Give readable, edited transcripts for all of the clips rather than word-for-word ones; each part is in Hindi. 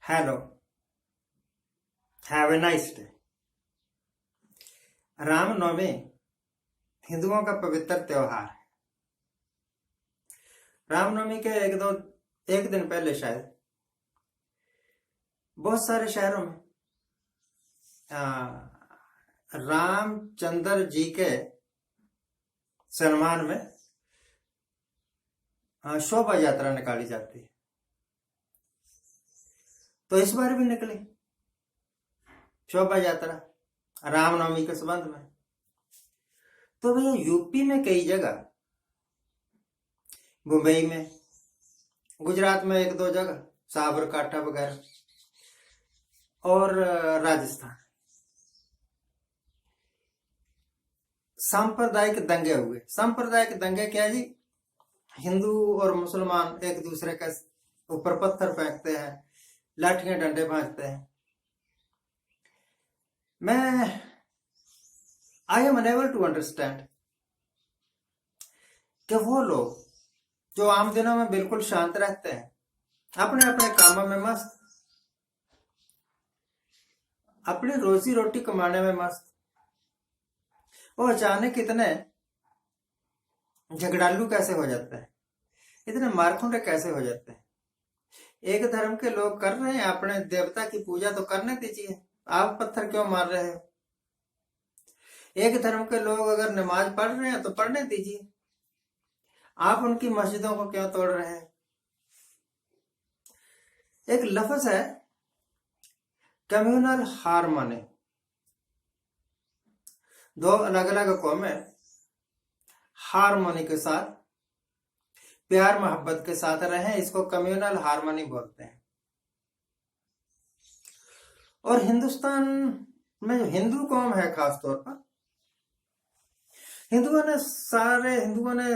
Hello, have a nice day. Ram Navami हिंदुओं का पवित्र त्योहार है। रामनवमी के एक दिन पहले शायद बहुत सारे शहरों में रामचंद्र जी के सम्मान में शोभा यात्रा निकाली जाती है। तो इस बार भी निकली शोभा यात्रा रामनवमी के संबंध में। तो भैया यूपी में कई जगह, मुंबई में, गुजरात में एक दो जगह, साबरकांठा वगैरह, और राजस्थान, सांप्रदायिक दंगे हुए। सांप्रदायिक दंगे क्या जी? हिंदू और मुसलमान एक दूसरे के ऊपर पत्थर फेंकते हैं, लाठियां डंडे भांजते हैं। I am unable to understand कि वो लोग जो आम दिनों में बिल्कुल शांत रहते हैं, अपने अपने कामों में मस्त, अपनी रोजी रोटी कमाने में मस्त, वो अचानक इतने झगड़ालू कैसे हो जाते हैं, इतने मारखुंडे कैसे हो जाते हैं? एक धर्म के लोग कर रहे हैं, अपने देवता की पूजा तो करने दीजिए, आप पत्थर क्यों मार रहे हो? एक धर्म के लोग अगर नमाज पढ़ रहे हैं तो पढ़ने दीजिए, आप उनकी मस्जिदों को क्यों तोड़ रहे हैं? एक लफ्ज है कम्युनल हार्मनी। दो अलग अलग कौमें हार्मनी के साथ, प्यार मोहब्बत के साथ रहे, इसको कम्युनल हार्मनी बोलते हैं। और हिंदुस्तान में जो हिंदू कौम है, खास तौर पर हिंदुओं ने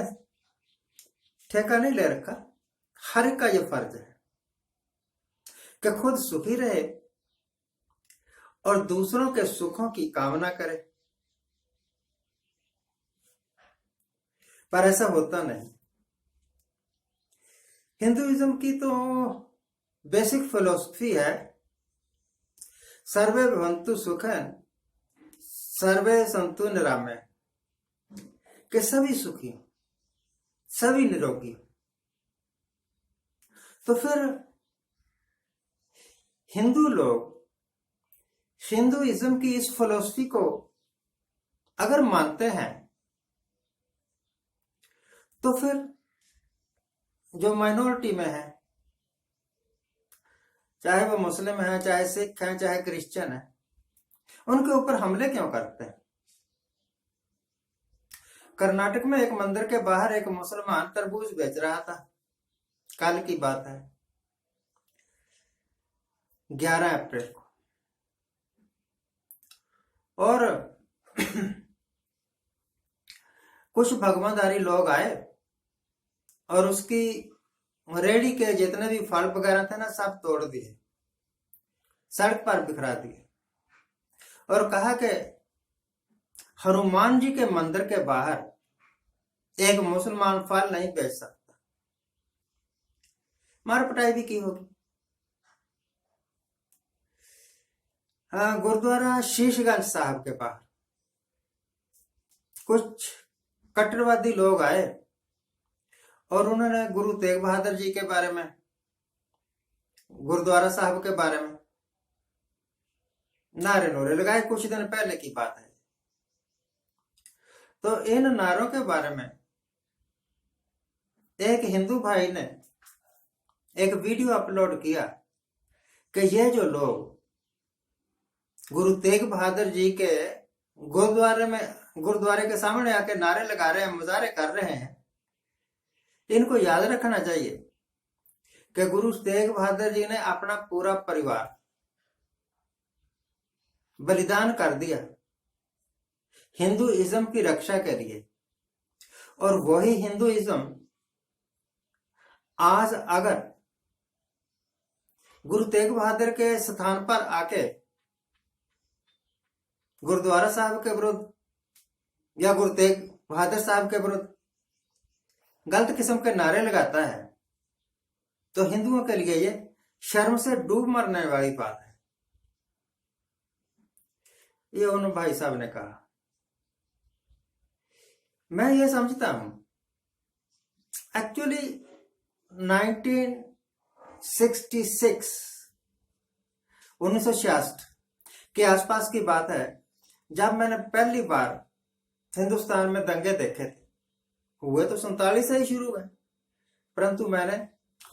ठेका नहीं ले रखा। हर एक का ये फर्ज है कि खुद सुखी रहे और दूसरों के सुखों की कामना करे, पर ऐसा होता नहीं। हिंदुइज्म की तो बेसिक फिलॉसफी है सर्वे भवन्तु सुखन सर्वे सन्तु निरामय, कि सभी सुखी, सभी निरोगी। तो फिर हिंदू लोग हिंदुइज्म की इस फिलॉसफी को अगर मानते हैं, तो फिर जो माइनॉरिटी में है, चाहे वो मुस्लिम है, चाहे सिख है, चाहे क्रिश्चियन है, उनके ऊपर हमले क्यों करते हैं? कर्नाटक में एक मंदिर के बाहर एक मुसलमान तरबूज बेच रहा था, कल की बात है, 11 अप्रैल को। और कुछ भगवानदारी लोग आए और उसकी रेडी के जितने भी फल वगैरह थे ना, सब तोड़ दिए, सड़क पर बिखरा दिए, और कहा कि हनुमान जी के मंदिर के बाहर एक मुसलमान फल नहीं बेच सकता। मार पिटाई भी की होगी। गुरुद्वारा शीशगंज साहब के बाहर कुछ कट्टरवादी लोग आए और उन्होंने गुरु तेग बहादुर जी के बारे में, गुरुद्वारा साहब के बारे में नारे नोरे लगाए। कुछ दिन पहले की बात है। तो इन नारों के बारे में एक हिंदू भाई ने एक वीडियो अपलोड किया कि ये जो लोग गुरु तेग बहादुर जी के गुरुद्वारे के सामने आके नारे लगा रहे हैं, मुजाहरे कर रहे हैं, इनको याद रखना चाहिए कि गुरु तेग बहादुर जी ने अपना पूरा परिवार बलिदान कर दिया हिंदुइज्म की रक्षा के लिए। और वही हिंदुइज्म आज अगर गुरु तेग बहादुर के स्थान पर आके गुरुद्वारा साहब के विरुद्ध या गुरु तेग बहादुर साहब के विरुद्ध गलत किस्म के नारे लगाता है, तो हिंदुओं के लिए ये शर्म से डूब मरने वाली बात है। ये उन भाई साहब ने कहा। मैं ये समझता हूं एक्चुअली 1966 1966 के आसपास की बात है, जब मैंने पहली बार हिंदुस्तान में दंगे देखे थे। हुए तो 47 से ही शुरू हुए, परंतु मैंने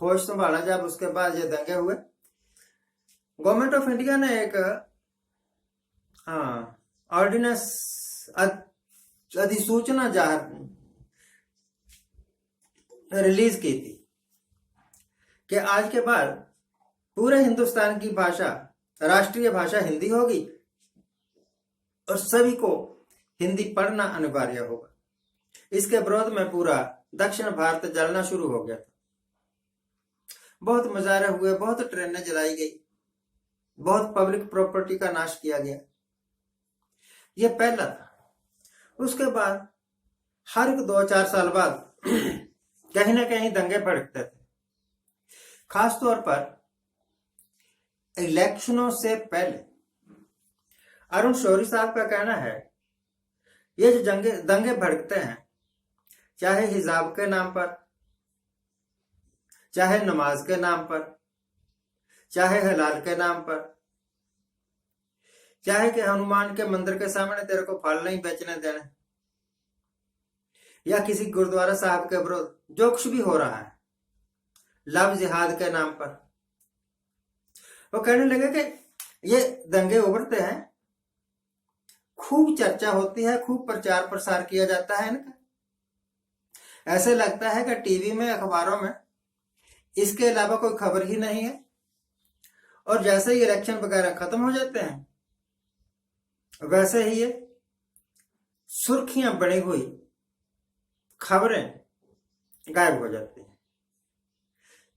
होश संभाला जब उसके बाद ये दंगे हुए। गवर्नमेंट ऑफ इंडिया ने एक ऑर्डिनेंस अधिसूचना रिलीज की थी कि आज के बाद पूरे हिंदुस्तान की भाषा, राष्ट्रीय भाषा हिंदी होगी और सभी को हिंदी पढ़ना अनिवार्य होगा। इसके विरोध में पूरा दक्षिण भारत जलना शुरू हो गया था। बहुत मुजाहरे हुए, बहुत ट्रेनें जलाई गई, बहुत पब्लिक प्रॉपर्टी का नाश किया गया। यह पहला था। उसके बाद हर 2-4 साल बाद कहीं ना कहीं दंगे भड़कते थे। खासतौर पर इलेक्शनों से पहले। अरुण शौरी साहब का कहना है ये जो दंगे भड़कते हैं, चाहे हिजाब के नाम पर, चाहे नमाज के नाम पर, चाहे हलाल के नाम पर, चाहे कि हनुमान के मंदिर के सामने तेरे को फल नहीं बेचने देने, या किसी गुरुद्वारा साहब के विरोध, जो कुछ भी हो रहा है लव जिहाद के नाम पर, वो कहने लगे कि ये दंगे उभरते हैं, खूब चर्चा होती है, खूब प्रचार प्रसार किया जाता है इनका। ऐसे लगता है कि टीवी में, अखबारों में इसके अलावा कोई खबर ही नहीं है। और जैसे ही इलेक्शन वगैरह खत्म हो जाते हैं, वैसे ही ये सुर्खियां बनी हुई खबरें गायब हो जाती हैं।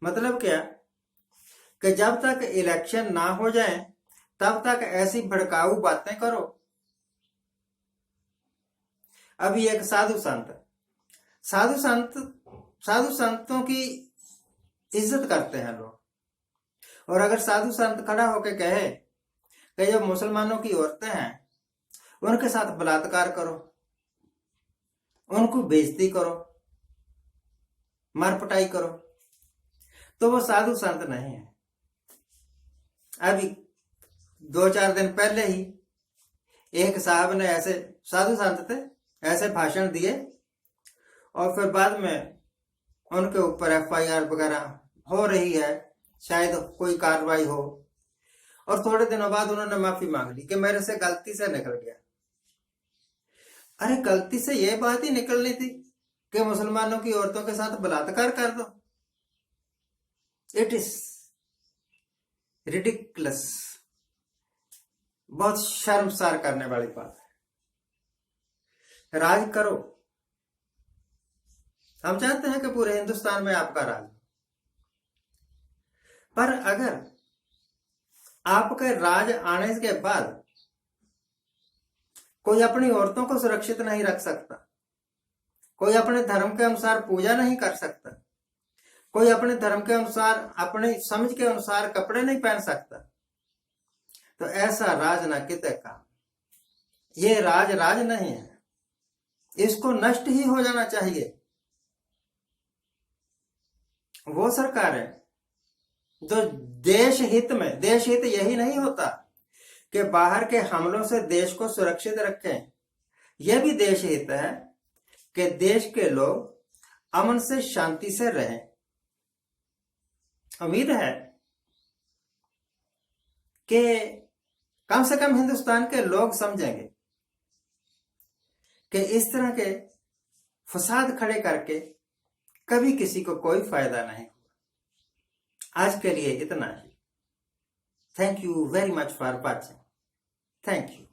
मतलब क्या कि जब तक इलेक्शन ना हो जाए तब तक ऐसी भड़काऊ बातें करो। अभी एक साधु संतों की इज्जत करते हैं लोग, और अगर साधु संत खड़ा होकर कहे कि जो मुसलमानों की औरतें हैं उनके साथ बलात्कार करो, उनको बेइज्जती करो, मारपिटाई करो, तो वो साधु संत नहीं है। अभी 2-4 दिन पहले ही एक साहब ने, ऐसे साधु संत थे, ऐसे भाषण दिए और फिर बाद में उनके ऊपर FIR वगैरह हो रही है, शायद कोई कार्रवाई हो, और थोड़े दिनों बाद उन्होंने माफी मांग ली कि मेरे से गलती से निकल गया। अरे गलती से ये बात ही निकलनी थी कि मुसलमानों की औरतों के साथ बलात्कार कर दो। इट इज रिडिकुलस, बहुत शर्मसार करने वाली बात है। राज करो, हम चाहते हैं कि पूरे हिंदुस्तान में आपका राज, पर अगर आपके राज आने के बाद कोई अपनी औरतों को सुरक्षित नहीं रख सकता, कोई अपने धर्म के अनुसार पूजा नहीं कर सकता, कोई अपने धर्म के अनुसार, अपने समझ के अनुसार कपड़े नहीं पहन सकता, तो ऐसा राज ना किते का। ये राज नहीं है, इसको नष्ट ही हो जाना चाहिए। वो सरकार है जो देश हित में, देश हित यही नहीं होता कि बाहर के हमलों से देश को सुरक्षित रखें, यह भी देश हित है कि देश के लोग अमन से, शांति से रहें। उम्मीद है कि कम से कम हिंदुस्तान के लोग समझेंगे कि इस तरह के फसाद खड़े करके कभी किसी को कोई फायदा नहीं हुआ। आज के लिए इतना ही। Thank you very much for watching. Thank you.